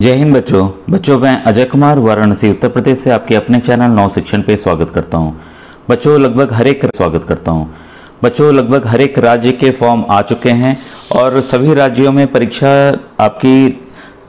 जय हिंद बच्चों मैं अजय कुमार वाराणसी उत्तर प्रदेश से आपके अपने चैनल नव शिक्षण पे स्वागत करता हूं। बच्चों लगभग हर एक राज्य के फॉर्म आ चुके हैं और सभी राज्यों में परीक्षा आपकी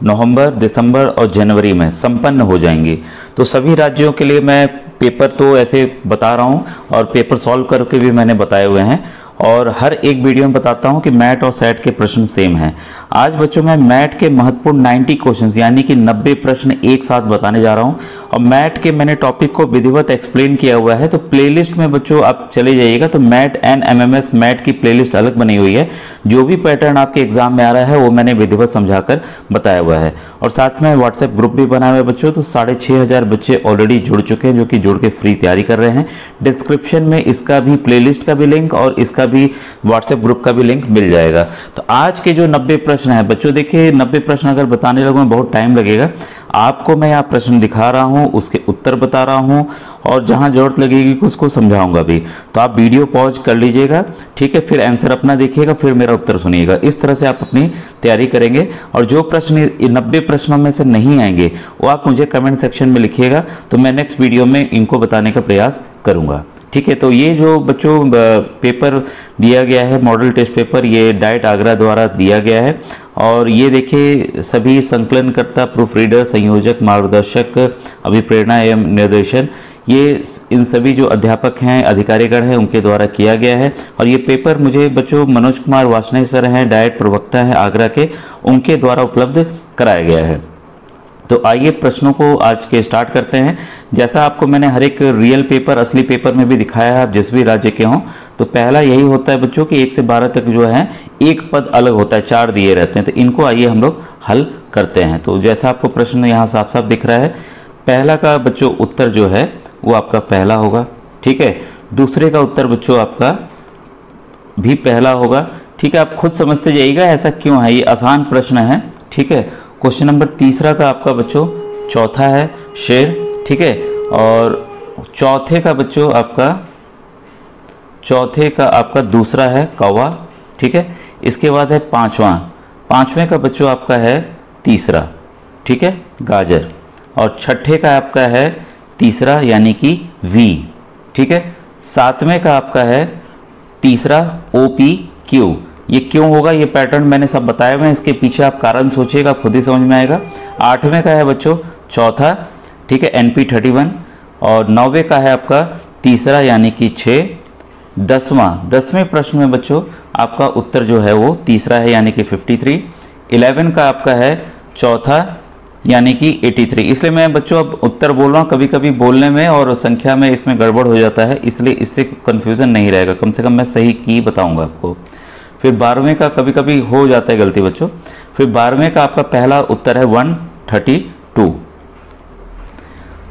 नवंबर, दिसंबर और जनवरी में संपन्न हो जाएंगी। तो सभी राज्यों के लिए मैं पेपर तो ऐसे बता रहा हूं और पेपर सॉल्व करके भी मैंने बताए हुए हैं और हर एक वीडियो में बताता हूं कि मैट और सेट के प्रश्न सेम हैं। आज बच्चों मैं मैट के महत्वपूर्ण 90 क्वेश्चंस यानी कि 90 प्रश्न एक साथ बताने जा रहा हूं और मैट के मैंने टॉपिक को विधिवत एक्सप्लेन किया हुआ है। तो प्लेलिस्ट में बच्चों आप चले जाइएगा तो मैट एंड एमएमएस मैट की प्लेलिस्ट अलग बनी हुई है। जो भी पैटर्न आपके एग्जाम में आ रहा है वो मैंने विधिवत समझाकर बताया हुआ है और साथ में व्हाट्सएप ग्रुप भी बनाया हुआ है बच्चों। तो 6500 बच्चे ऑलरेडी जुड़ चुके हैं जो कि जुड़ के फ्री तैयारी कर रहे हैं। डिस्क्रिप्शन में इसका भी प्लेलिस्ट का भी लिंक और इसका भी व्हाट्सएप ग्रुप का भी लिंक मिल जाएगा। तो आज के जो 90 प्रश्न है बच्चों, देखिए 90 प्रश्न अगर बताने लगूं बहुत टाइम लगेगा। आपको मैं यहाँ प्रश्न दिखा रहा हूँ, उसके उत्तर बता रहा हूँ और जहाँ जरूरत लगेगी उसको समझाऊंगा भी। तो आप वीडियो पॉज कर लीजिएगा, ठीक है, फिर आंसर अपना देखिएगा, फिर मेरा उत्तर सुनिएगा। इस तरह से आप अपनी तैयारी करेंगे और जो प्रश्न 90 प्रश्नों में से नहीं आएंगे वो आप मुझे कमेंट सेक्शन में लिखिएगा, तो मैं नेक्स्ट वीडियो में इनको बताने का प्रयास करूँगा, ठीक है। तो ये जो बच्चों पेपर दिया गया है मॉडल टेस्ट पेपर, ये डाइट आगरा द्वारा दिया गया है और ये देखिए सभी संकलनकर्ता, प्रूफ रीडर, संयोजक, मार्गदर्शक, अभिप्रेरणा एवं निर्देशन, ये इन सभी जो अध्यापक हैं, अधिकारीगण हैं, उनके द्वारा किया गया है। और ये पेपर मुझे बच्चों मनोज कुमार वासने सर हैं, डाइट प्रवक्ता हैं आगरा के, उनके द्वारा उपलब्ध कराया गया है। तो आइए प्रश्नों को आज के स्टार्ट करते हैं। जैसा आपको मैंने हर एक रियल पेपर, असली पेपर में भी दिखाया है, आप जिस भी राज्य के हों, तो पहला यही होता है बच्चों कि 1 से 12 तक जो है एक पद अलग होता है, 4 दिए रहते हैं। तो इनको आइए हम लोग हल करते हैं। तो जैसा आपको प्रश्न यहाँ साफ साफ दिख रहा है, पहला का बच्चों उत्तर जो है वो आपका पहला होगा, ठीक है। दूसरे का उत्तर बच्चों आपका भी पहला होगा, ठीक है। आप खुद समझते जाइएगा ऐसा क्यों है, ये आसान प्रश्न है, ठीक है। क्वेश्चन नंबर तीसरा का आपका बच्चों चौथा है शेर, ठीक है। और चौथे का आपका दूसरा है कौवा, ठीक है। इसके बाद है पांचवें का बच्चों आपका है तीसरा, ठीक है, गाजर। और छठे का आपका है तीसरा यानी कि वी, ठीक है। 7वें का आपका है तीसरा OPQ। ये क्यों होगा, ये पैटर्न मैंने सब बताए हुए हैं, इसके पीछे आप कारण सोचिएगा, खुद ही समझ में आएगा। 8वें का है बच्चों चौथा, ठीक है, NP31। और 9वें का है आपका तीसरा यानी कि 6। 10वें प्रश्न में बच्चों आपका उत्तर जो है वो तीसरा है यानी कि 53। 11 का आपका है चौथा यानी कि 83। इसलिए मैं बच्चों अब उत्तर बोल रहा हूँ, कभी कभी बोलने में और संख्या में इसमें गड़बड़ हो जाता है, इसलिए इससे कन्फ्यूज़न नहीं रहेगा, कम से कम मैं सही की बताऊँगा आपको। फिर 12वें का कभी कभी हो जाता है गलती बच्चों। फिर 12वें का आपका पहला उत्तर है 132।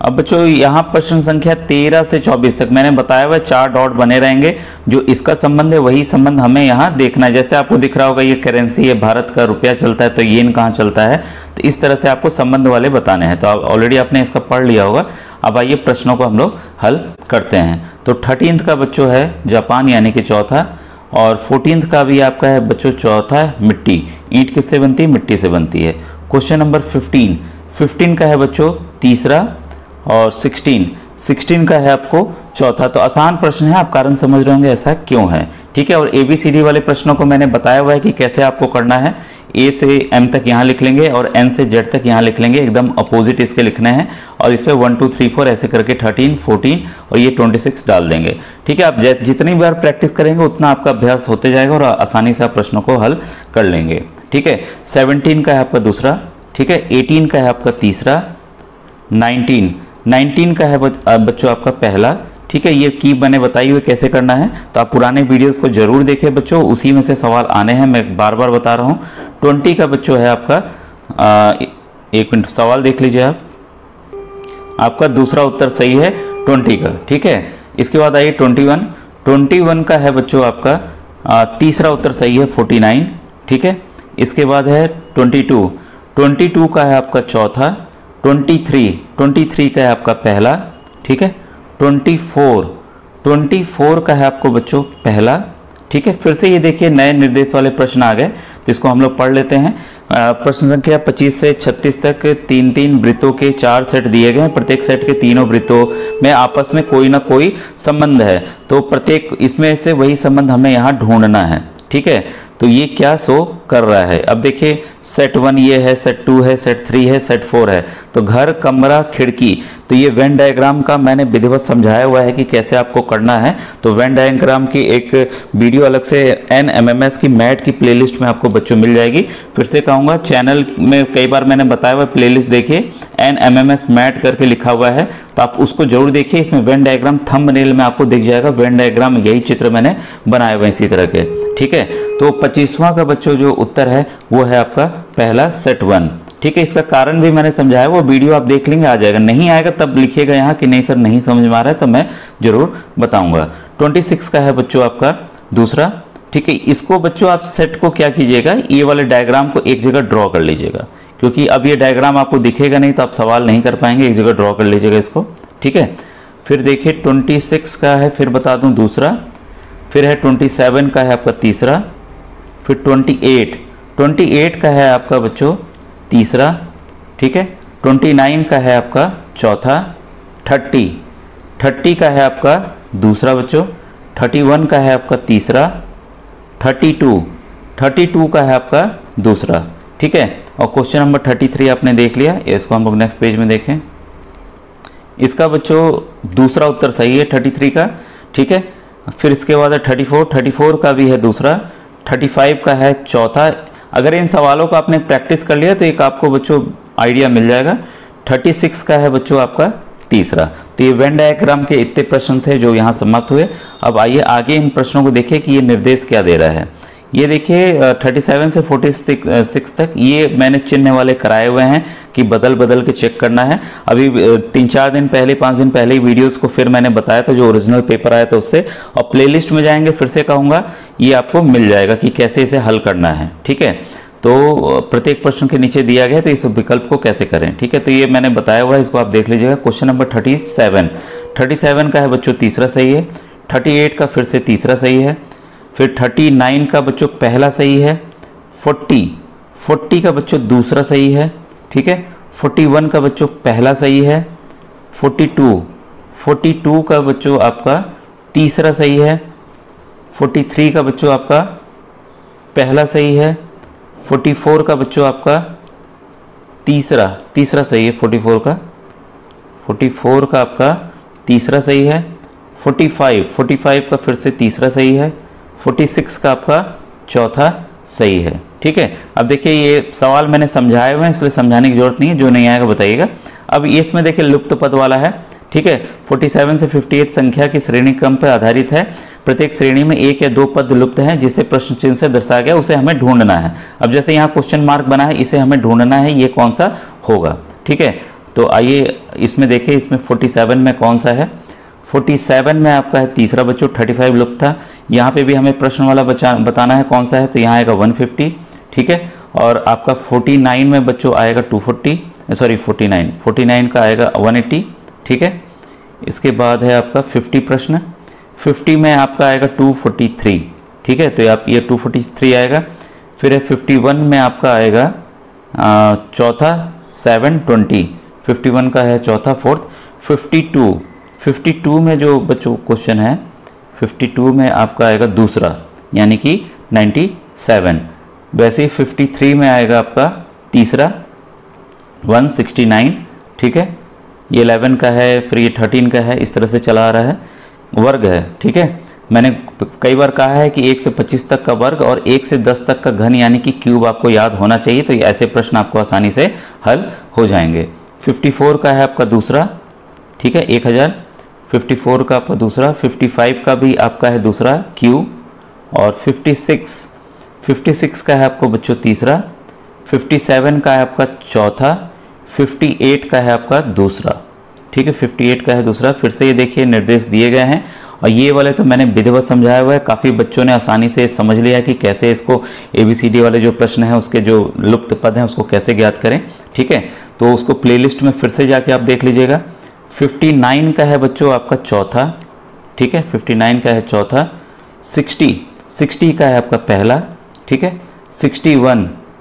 अब बच्चों यहाँ प्रश्न संख्या 13 से 24 तक मैंने बताया हुआ 4 डॉट बने रहेंगे, जो इसका संबंध है वही संबंध हमें यहाँ देखना है। जैसे आपको दिख रहा होगा ये करेंसी है, भारत का रुपया चलता है तो येन कहाँ चलता है, तो इस तरह से आपको संबंध वाले बताने हैं। तो आप ऑलरेडी आपने इसका पढ़ लिया होगा। अब आइए प्रश्नों को हम लोग हल करते हैं। तो 13th का बच्चों है जापान यानी कि चौथा, और 14th का भी आपका है बच्चों चौथा मिट्टी। ईंट किससे बनती है, मिट्टी से बनती है। क्वेश्चन नंबर 15 का है बच्चों तीसरा, और 16 का है आपको चौथा। तो आसान प्रश्न है, आप कारण समझ रहे होंगे ऐसा क्यों है, ठीक है। और ABCD वाले प्रश्नों को मैंने बताया हुआ है कि कैसे आपको करना है। A से M तक यहाँ लिख लेंगे और N से Z तक यहाँ लिख लेंगे, एकदम अपोजिट इसके लिखने हैं। और इस पर 1 2 3 4 ऐसे करके 13 14 और ये 26 डाल देंगे, ठीक है। आप जितनी बार प्रैक्टिस करेंगे उतना आपका अभ्यास होते जाएगा और आसानी से आप प्रश्नों को हल कर लेंगे, ठीक है। 17 का है आपका दूसरा, ठीक है। 18 का है आपका तीसरा। 19 का है बच्चों आपका पहला, ठीक है। ये की मैंने बताई हुई कैसे करना है, तो आप पुराने वीडियोस को जरूर देखें बच्चों, उसी में से सवाल आने हैं, मैं बार बार बता रहा हूँ। 20 का बच्चों है आपका 1 मिनट सवाल देख लीजिए आप, आपका दूसरा उत्तर सही है 20 का, ठीक है। इसके बाद आइए 21 का है बच्चों आपका तीसरा उत्तर सही है 49, ठीक है। इसके बाद है 22 का है आपका चौथा। 23 का है आपका पहला, ठीक है। 24 का है आपको बच्चों पहला, ठीक है। फिर से ये देखिए नए निर्देश वाले प्रश्न आ गए, तो इसको हम लोग पढ़ लेते हैं। प्रश्न संख्या 25 से 36 तक 3-3 वृत्तों के 4 सेट दिए गए हैं। प्रत्येक सेट के तीनों वृत्तों में आपस में कोई ना कोई संबंध है, तो प्रत्येक इसमें से वही संबंध हमें यहाँ ढूंढना है। ठीक है, तो ये क्या शो कर रहा है। अब देखिए सेट 1 ये है, सेट 2 है, सेट 3 है, सेट 4 है। तो घर, कमरा, खिड़की, तो ये वेन डायग्राम का मैंने विधिवत समझाया हुआ है कि कैसे आपको करना है। तो वेन डायग्राम की एक वीडियो अलग से NMMS की मैट की प्लेलिस्ट में आपको बच्चों मिल जाएगी। फिर से कहूँगा, चैनल में कई बार मैंने बताया हुआ प्लेलिस्ट देखिए, NMMS मैट करके लिखा हुआ है, तो आप उसको जरूर देखिए। इसमें वेन डायग्राम थंबनेल में आपको दिख जाएगा। वेन डायग्राम यही चित्र मैंने बनाए हुए इसी तरह के। ठीक है, तो 25वां का बच्चों जो उत्तर है वो है आपका पहला सेट 1। ठीक है, इसका कारण भी मैंने समझाया, वो वीडियो आप देख लेंगे, आ जाएगा। नहीं आएगा तब लिखिएगा यहाँ कि नहीं सर नहीं समझ में आ रहा है, तो मैं जरूर बताऊंगा। 26 का है बच्चों आपका दूसरा। ठीक है, इसको बच्चों आप सेट को क्या कीजिएगा, ये वाले डायग्राम को एक जगह ड्रॉ कर लीजिएगा, क्योंकि अब ये डायग्राम आपको दिखेगा नहीं तो आप सवाल नहीं कर पाएंगे। एक जगह ड्रॉ कर लीजिएगा इसको। ठीक है, फिर देखिए 26 का है, फिर बता दूं दूसरा, फिर है 27 का है आपका तीसरा, फिर 28 का है आपका बच्चों तीसरा। ठीक है, 29 का है आपका चौथा, 30 का है आपका दूसरा बच्चों, 31 का है आपका तीसरा, 32 का है आपका दूसरा। ठीक है, और क्वेश्चन नंबर 33 आपने देख लिया, इसको हम लोग नेक्स्ट पेज में देखें। इसका बच्चों दूसरा उत्तर सही है 33 का। ठीक है, फिर इसके बाद है 34 का भी है दूसरा, 35 का है चौथा। अगर इन सवालों का आपने प्रैक्टिस कर लिया तो एक आपको बच्चों आइडिया मिल जाएगा। 36 का है बच्चों आपका तीसरा। तो ये वेन डायग्राम के इतने प्रश्न थे जो यहाँ समाप्त हुए। अब आइए आगे इन प्रश्नों को देखिए कि ये निर्देश क्या दे रहा है। ये देखिए 37 से 46 तक ये मैंने चिन्ह वाले कराए हुए हैं कि बदल बदल के चेक करना है। अभी 3-4 दिन पहले 5 दिन पहले ही वीडियोस को फिर मैंने बताया था, जो ओरिजिनल पेपर आया था उससे। और प्लेलिस्ट में जाएंगे, फिर से कहूँगा ये आपको मिल जाएगा कि कैसे इसे हल करना है। ठीक है, तो प्रत्येक प्रश्न के नीचे दिया गया तो इस विकल्प को कैसे करें। ठीक है, तो ये मैंने बताया हुआ है, इसको आप देख लीजिएगा। क्वेश्चन नंबर 37 का है बच्चों तीसरा सही है, 38 का फिर से तीसरा सही है, फिर 39 का बच्चों पहला सही है, 40 का बच्चों दूसरा सही है। ठीक है, 41 का बच्चों पहला सही है, 42 का बच्चों आपका तीसरा सही है, 43 का बच्चों आपका पहला सही है, 44 का बच्चों आपका तीसरा सही है, 44 का आपका तीसरा सही है, 45 का फिर से तीसरा सही है, 46 का आपका चौथा सही है। ठीक है, अब देखिए ये सवाल मैंने समझाए हुए हैं इसलिए समझाने की जरूरत नहीं है, जो नहीं आएगा बताइएगा। अब इसमें देखिए लुप्त पद वाला है। ठीक है, 47 से 58 संख्या की श्रेणी क्रम पर आधारित है। प्रत्येक श्रेणी में 1 या 2 पद लुप्त हैं जिसे प्रश्न चिन्ह से दर्शाया गया, उसे हमें ढूंढना है। अब जैसे यहाँ क्वेश्चन मार्क बना है, इसे हमें ढूंढना है ये कौन सा होगा। ठीक है, तो आइए इसमें देखिए, इसमें 47 में कौन सा है। 47 में आपका है तीसरा बच्चों, 35 लुप्त था। यहाँ पे भी हमें प्रश्न वाला बताना है कौन सा है, तो यहाँ आएगा 150। ठीक है, और आपका 49 में बच्चों आएगा 49 का आएगा 180। ठीक है, इसके बाद है आपका 50 प्रश्न, 50 में आपका आएगा 243। ठीक है, तो आप ये 243 आएगा। फिर है 51 में आपका आएगा चौथा 720, 51 का है चौथा 4th। 52 में जो बच्चों क्वेश्चन है, 52 में आपका आएगा दूसरा यानी कि 97। वैसे ही 53 में आएगा आपका तीसरा 169। ठीक है, ये 11 का है, फिर ये 13 का है, इस तरह से चला आ रहा है। वर्ग है। ठीक है, मैंने कई बार कहा है कि 1 से 25 तक का वर्ग और 1 से 10 तक का घन यानी कि क्यूब आपको याद होना चाहिए, तो ऐसे प्रश्न आपको आसानी से हल हो जाएंगे। 54 का है आपका दूसरा। ठीक है, 1000। 54 का आपका दूसरा, 55 का भी आपका है दूसरा क्यू, और 56 का है आपको बच्चों तीसरा, 57 का है आपका चौथा, 58 का है आपका दूसरा। ठीक है, 58 का है दूसरा। फिर से ये देखिए निर्देश दिए गए हैं, और ये वाले तो मैंने विधिवत समझाया हुआ है, काफ़ी बच्चों ने आसानी से समझ लिया कि कैसे इसको ABCD वाले जो प्रश्न हैं उसके जो लुप्त पद हैं उसको कैसे ज्ञात करें। ठीक है, तो उसको प्लेलिस्ट में फिर से जाके आप देख लीजिएगा। 59 का है बच्चों आपका चौथा। ठीक है, 59 का है चौथा। 60 का है आपका पहला। ठीक है,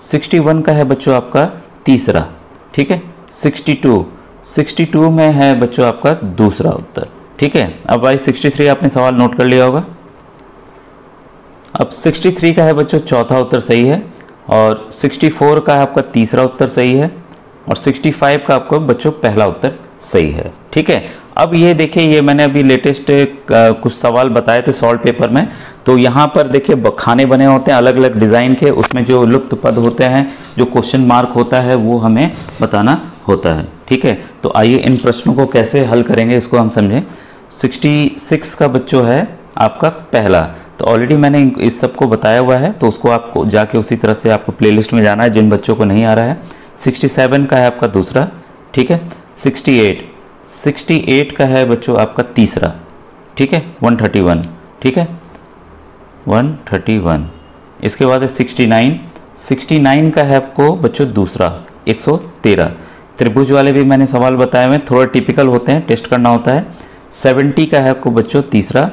61 का है बच्चों आपका तीसरा, ठीक है। 62 में है बच्चों आपका दूसरा उत्तर, ठीक है। अब भाई 63 आपने सवाल नोट कर लिया होगा। अब 63 का है बच्चों चौथा उत्तर सही है, और 64 का है आपका तीसरा उत्तर सही है, और 65 का आपको बच्चों पहला उत्तर सही है, ठीक है। अब ये देखिए, ये मैंने अभी लेटेस्ट कुछ सवाल बताए थे सॉल्व पेपर में, तो यहाँ पर देखिए खाने बने होते हैं अलग अलग डिज़ाइन के, उसमें जो लुप्त पद होते हैं, जो क्वेश्चन मार्क होता है वो हमें बताना होता है, ठीक है। तो आइए इन प्रश्नों को कैसे हल करेंगे इसको हम समझें। 66 का बच्चों है आपका पहला, तो ऑलरेडी मैंने इस सब को बताया हुआ है, तो उसको आपको जाके उसी तरह से आपको प्लेलिस्ट में जाना है जिन बच्चों को नहीं आ रहा है। 67 का है आपका दूसरा, ठीक है। 68 का है बच्चों आपका तीसरा, ठीक है। 131, ठीक है, 131। इसके बाद है 69 का है आपको बच्चों दूसरा, 113। त्रिभुज वाले भी मैंने सवाल बताए हुए, थोड़ा टिपिकल होते हैं, टेस्ट करना होता है। 70 का है आपको बच्चों तीसरा,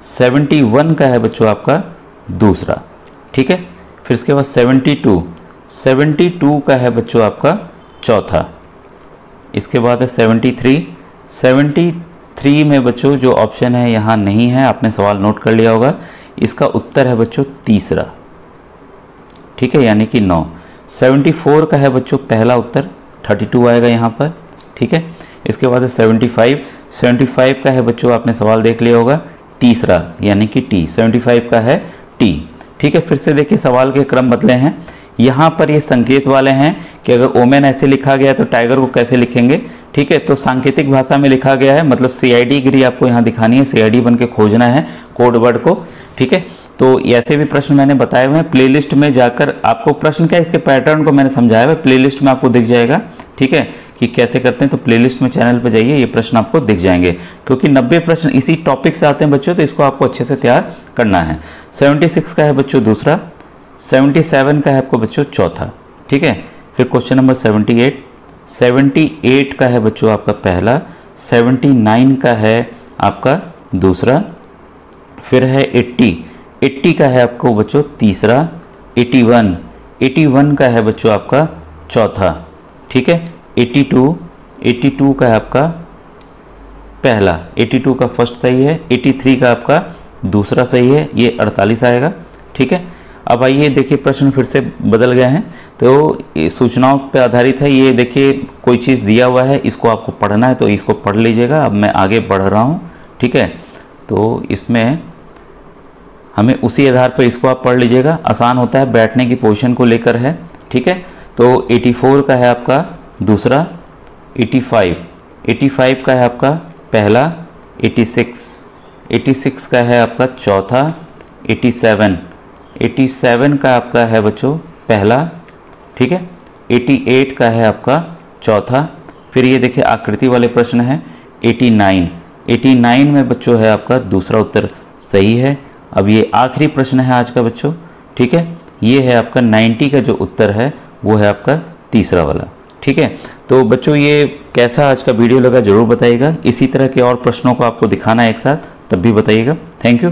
71 का है बच्चों आपका दूसरा, ठीक है। फिर इसके बाद 72 का है बच्चों आपका चौथा। इसके बाद है 73 में बच्चों जो ऑप्शन है यहाँ नहीं है, आपने सवाल नोट कर लिया होगा, इसका उत्तर है बच्चों तीसरा, ठीक है, यानी कि 9। 74 का है बच्चों पहला उत्तर, 32 आएगा यहाँ पर, ठीक है। इसके बाद है 75 का है बच्चों, आपने सवाल देख लिया होगा, तीसरा यानी कि टी, 75 का है टी, ठीक है। फिर से देखिए सवाल के क्रम बदले हैं, यहाँ पर ये संकेत वाले हैं कि अगर ओमेन ऐसे लिखा गया तो टाइगर को कैसे लिखेंगे, ठीक है। तो सांकेतिक भाषा में लिखा गया है, मतलब CID गिरी आपको यहाँ दिखानी है, CID बन के खोजना है कोड वर्ड को, ठीक है। तो ऐसे भी प्रश्न मैंने बताए हुए हैं, प्लेलिस्ट में जाकर आपको प्रश्न क्या है इसके पैटर्न को मैंने समझाया हुआ है, प्लेलिस्ट में आपको दिख जाएगा, ठीक है, कि कैसे करते हैं। तो प्लेलिस्ट में चैनल पर जाइए, ये प्रश्न आपको दिख जाएंगे, क्योंकि 90 प्रश्न इसी टॉपिक से आते हैं बच्चों, तो इसको आपको अच्छे से तैयार करना है। 76 का है बच्चों दूसरा, 77 का है आपको बच्चों चौथा, ठीक है। फिर क्वेश्चन नंबर 78 का है बच्चों आपका पहला, 79 का है आपका दूसरा। फिर है 80 का है आपको बच्चों तीसरा। 81 का है बच्चों आपका चौथा, ठीक है। 82 का है आपका पहला, 82 का फर्स्ट सही है। 83 का आपका दूसरा सही है, ये 48 आएगा, ठीक है। अब आइए देखिए प्रश्न फिर से बदल गए हैं, तो सूचनाओं पर आधारित है। ये देखिए कोई चीज़ दिया हुआ है, इसको आपको पढ़ना है, तो इसको पढ़ लीजिएगा। अब मैं आगे बढ़ रहा हूँ, ठीक है। तो इसमें हमें उसी आधार पर इसको आप पढ़ लीजिएगा, आसान होता है, बैठने की पोजीशन को लेकर है, ठीक है। तो 84 का है आपका दूसरा। 85 का है आपका पहला। 86 का है आपका चौथा। 87 का आपका है बच्चों पहला, ठीक है। 88 का है आपका चौथा। फिर ये देखिए आकृति वाले प्रश्न हैं। 89 में बच्चों है आपका दूसरा उत्तर सही है। अब ये आखिरी प्रश्न है आज का बच्चों, ठीक है। ये है आपका 90 का जो उत्तर है वो है आपका तीसरा वाला, ठीक है। तो बच्चों ये कैसा आज का वीडियो लगा ज़रूर बताइएगा। इसी तरह के और प्रश्नों को आपको दिखाना है एक साथ, तब भी बताइएगा। Thank you.